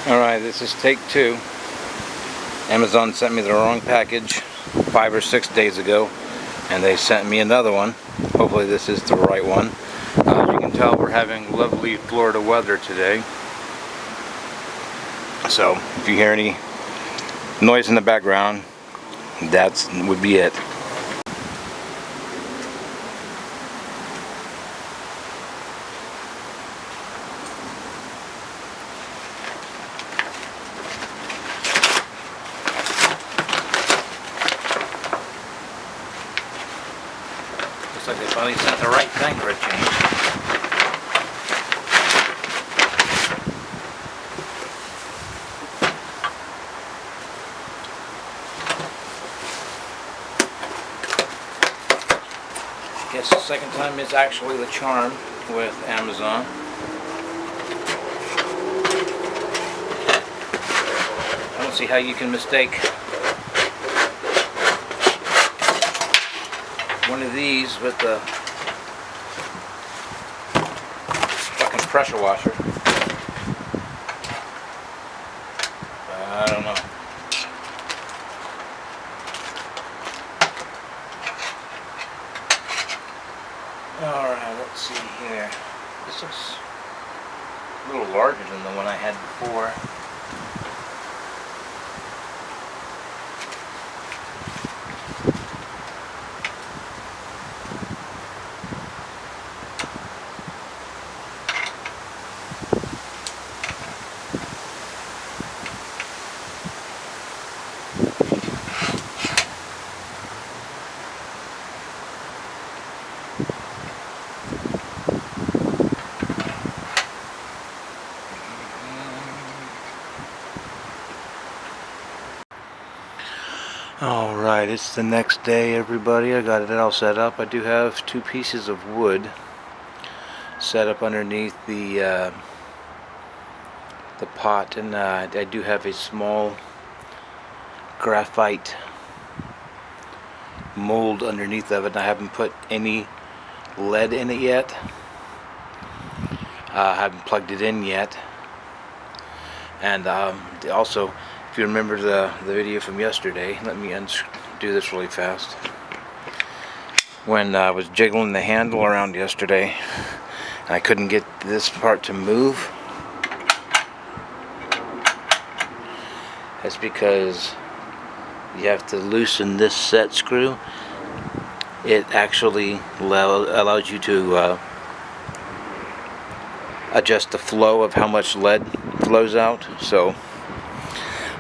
Alright, this is take 2. Amazon sent me the wrong package 5 or 6 days ago, and they sent me another one. Hopefully this is the right one. As you can tell, we're having lovely Florida weather today. So if you hear any noise in the background, that would be it. Looks like they finally sent the right thing for a change. I guess the second time is actually the charm with Amazon. I don't see how you can mistake one of these with the fucking pressure washer. I don't know. Alright, let's see here. This looks a little larger than the one I had before. Alright, it's the next day, everybody. I got it all set up. I do have 2 pieces of wood set up underneath the pot, and I do have a small graphite mold underneath of it. I haven't put any lead in it yet. I haven't plugged it in yet. And also, if you remember the video from yesterday, let me do this really fast. When I was jiggling the handle around yesterday, and I couldn't get this part to move, that's because you have to loosen this set screw. It actually allows you to adjust the flow of how much lead flows out. So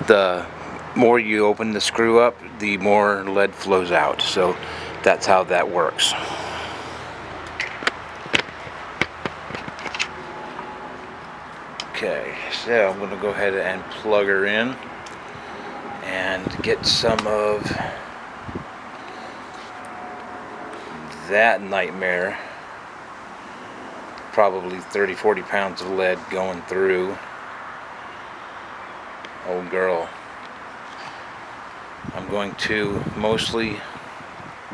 the more you open the screw up, the more lead flows out. So that's how that works. Okay, so I'm going to go ahead and plug her in and get some of that nightmare. Probably 30-40 pounds of lead going through. Oh girl. I'm going to mostly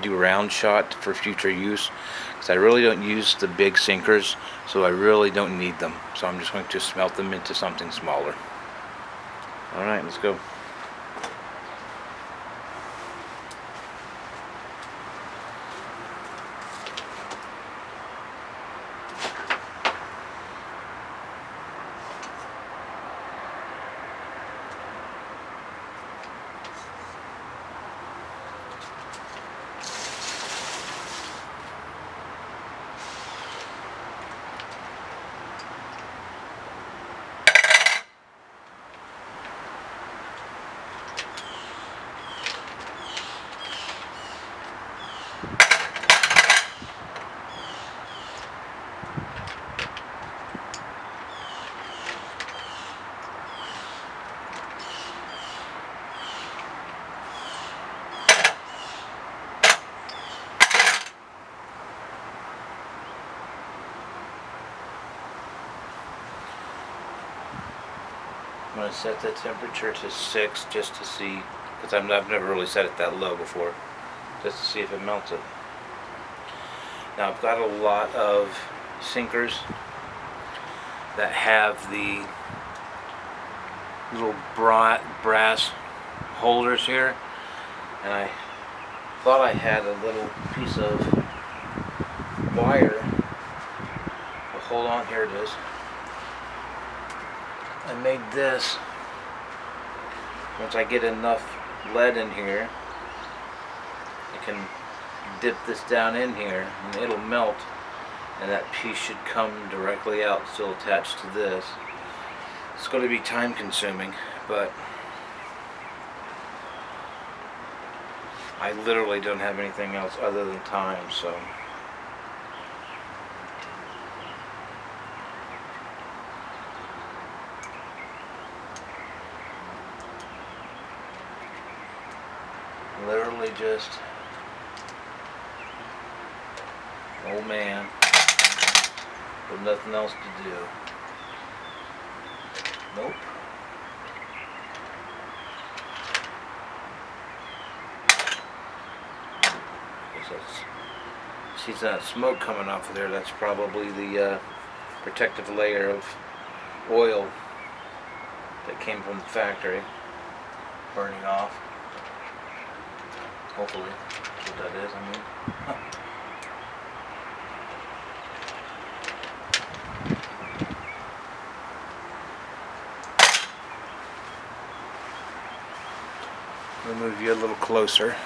do round shot for future use, because I really don't use the big sinkers, so I really don't need them. So I'm just going to smelt them into something smaller. Alright, let's go. I'm going to set the temperature to 6 just to see, because I've never really set it that low before, just to see if it melted. Now I've got a lot of sinkers that have the little brass holders here, and I thought I had a little piece of wire. Well, hold on, here it is. I made this. Once I get enough lead in here, I can dip this down in here and it'll melt, and that piece should come directly out, still attached to this. It's going to be time consuming, but I literally don't have anything else other than time, so literally just old man with nothing else to do. Nope. See that smoke coming off of there? That's probably the protective layer of oil that came from the factory burning off. Hopefully, that's what that is. I mean, I'll move you a little closer.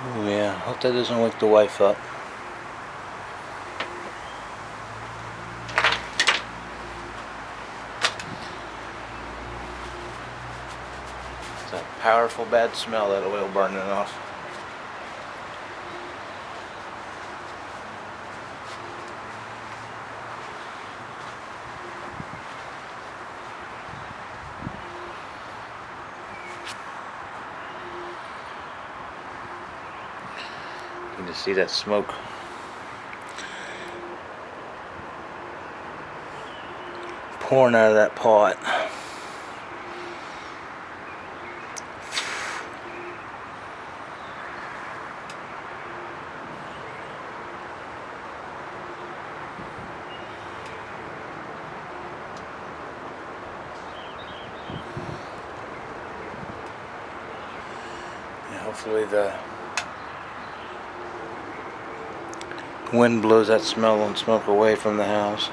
Oh yeah, hope that doesn't wake the wife up. It's a powerful bad smell, that oil burning off. You can just see that smoke pouring out of that pot. And hopefully the wind blows that smell and smoke away from the house.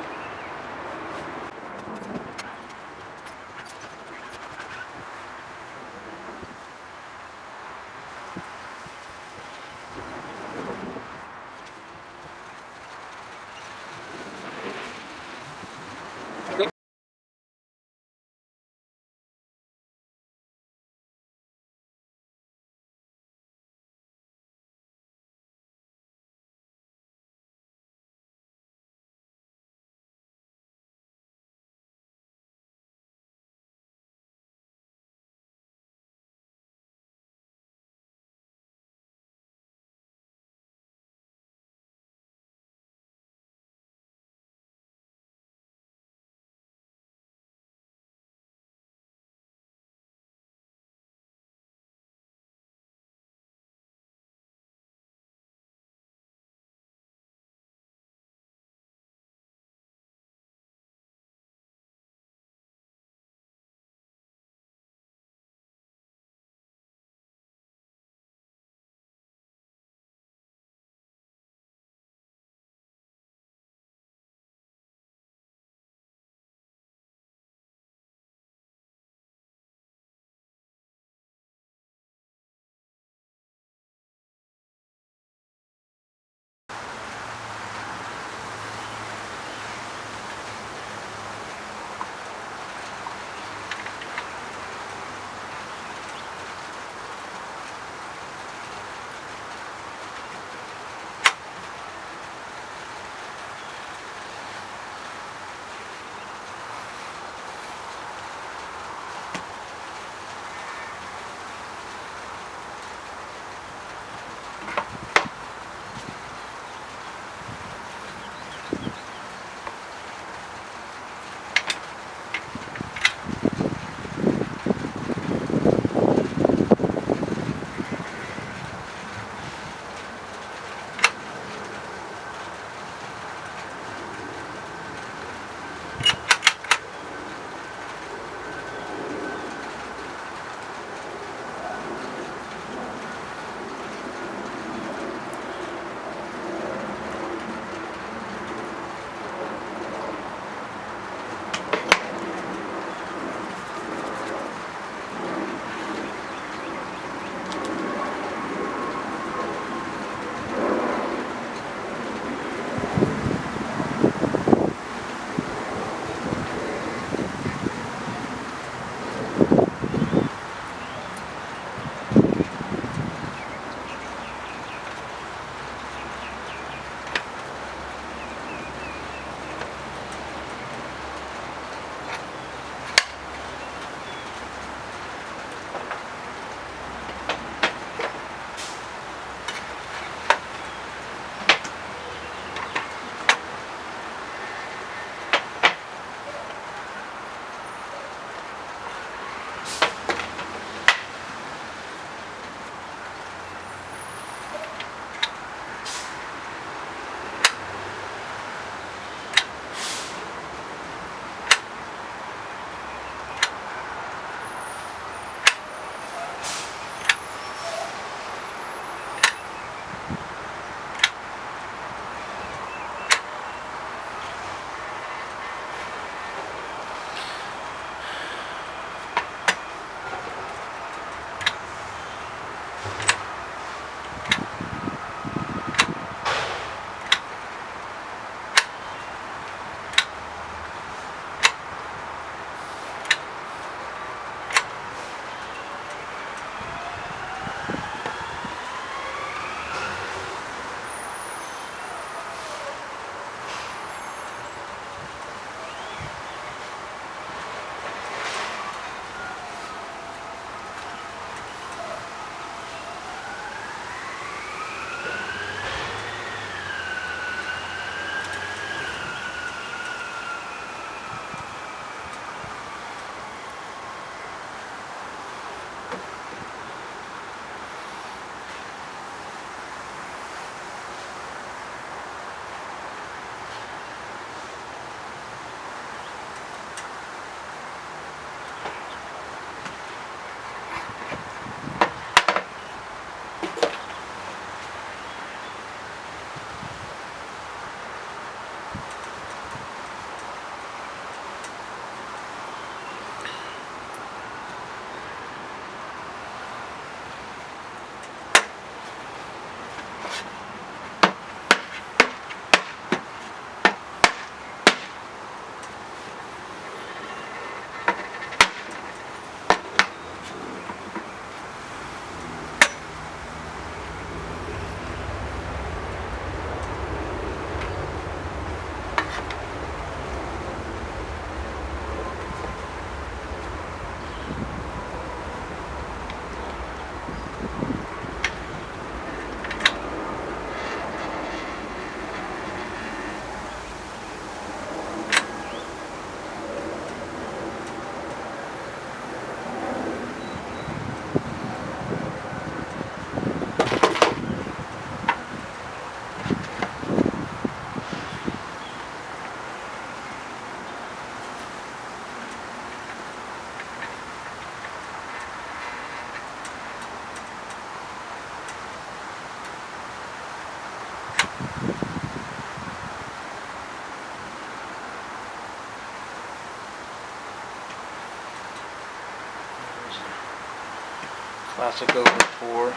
Plastic over pour.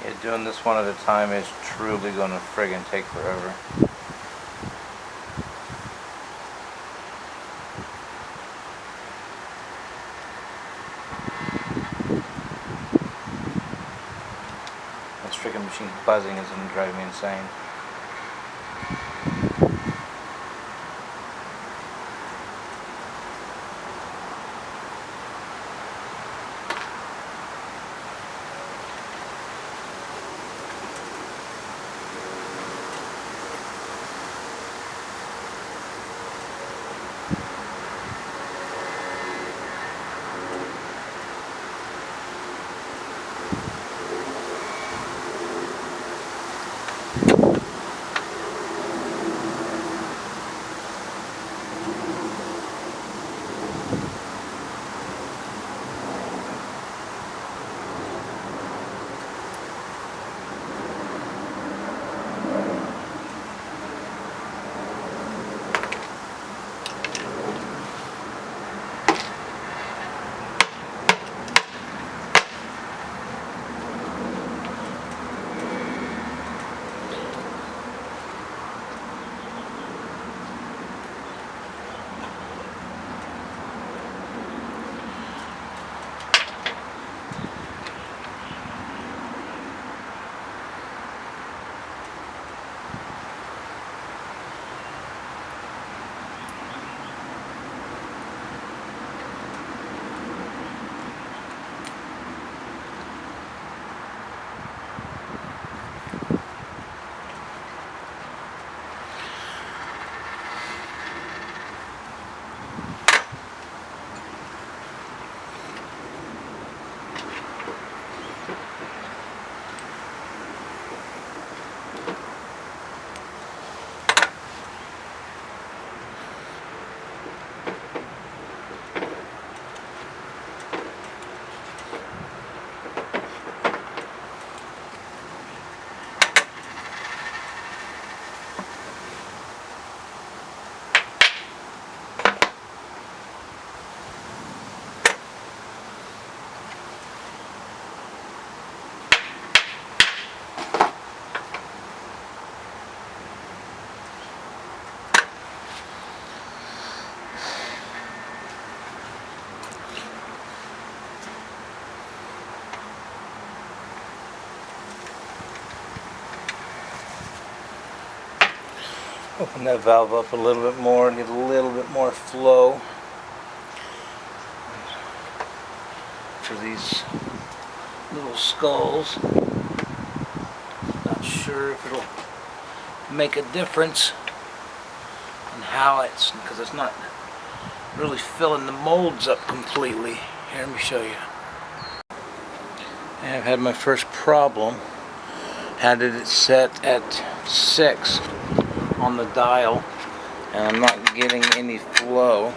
Yeah, doing this one at a time is truly going to friggin' take forever. This freaking machine buzzing is going to drive me insane. Open that valve up a little bit more and get a little bit more flow for these little skulls. Not sure if it'll make a difference in how it's, because it's not really filling the molds up completely. Here, let me show you. I've had my first problem. Had it set at 6 on the dial, and I'm not getting any flow,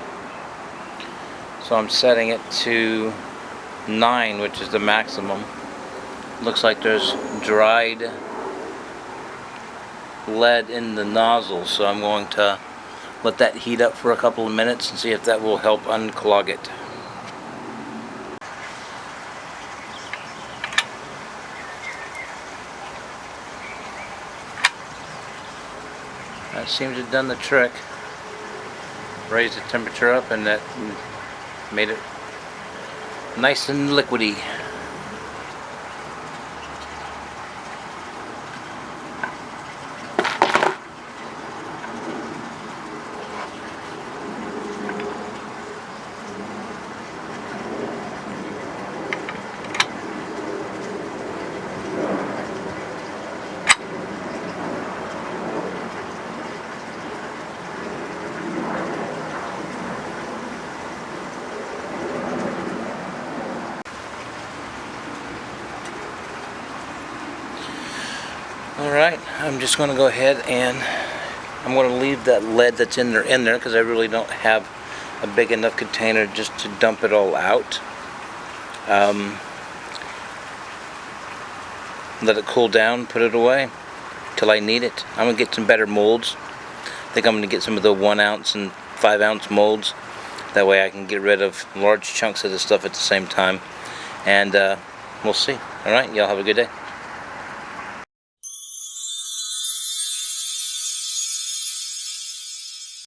so I'm setting it to 9, which is the maximum. Looks like there's dried lead in the nozzle, so I'm going to let that heat up for a couple of minutes and see if that will help unclog it. That seems to have done the trick. Raised the temperature up, and that made it nice and liquidy. Alright, I'm just going to go ahead and I'm going to leave that lead that's in there because I really don't have a big enough container just to dump it all out. Let it cool down, put it away till I need it. I'm going to get some better molds. I think I'm going to get some of the 1 ounce and 5 ounce molds. That way I can get rid of large chunks of the stuff at the same time. And we'll see. Alright, y'all have a good day.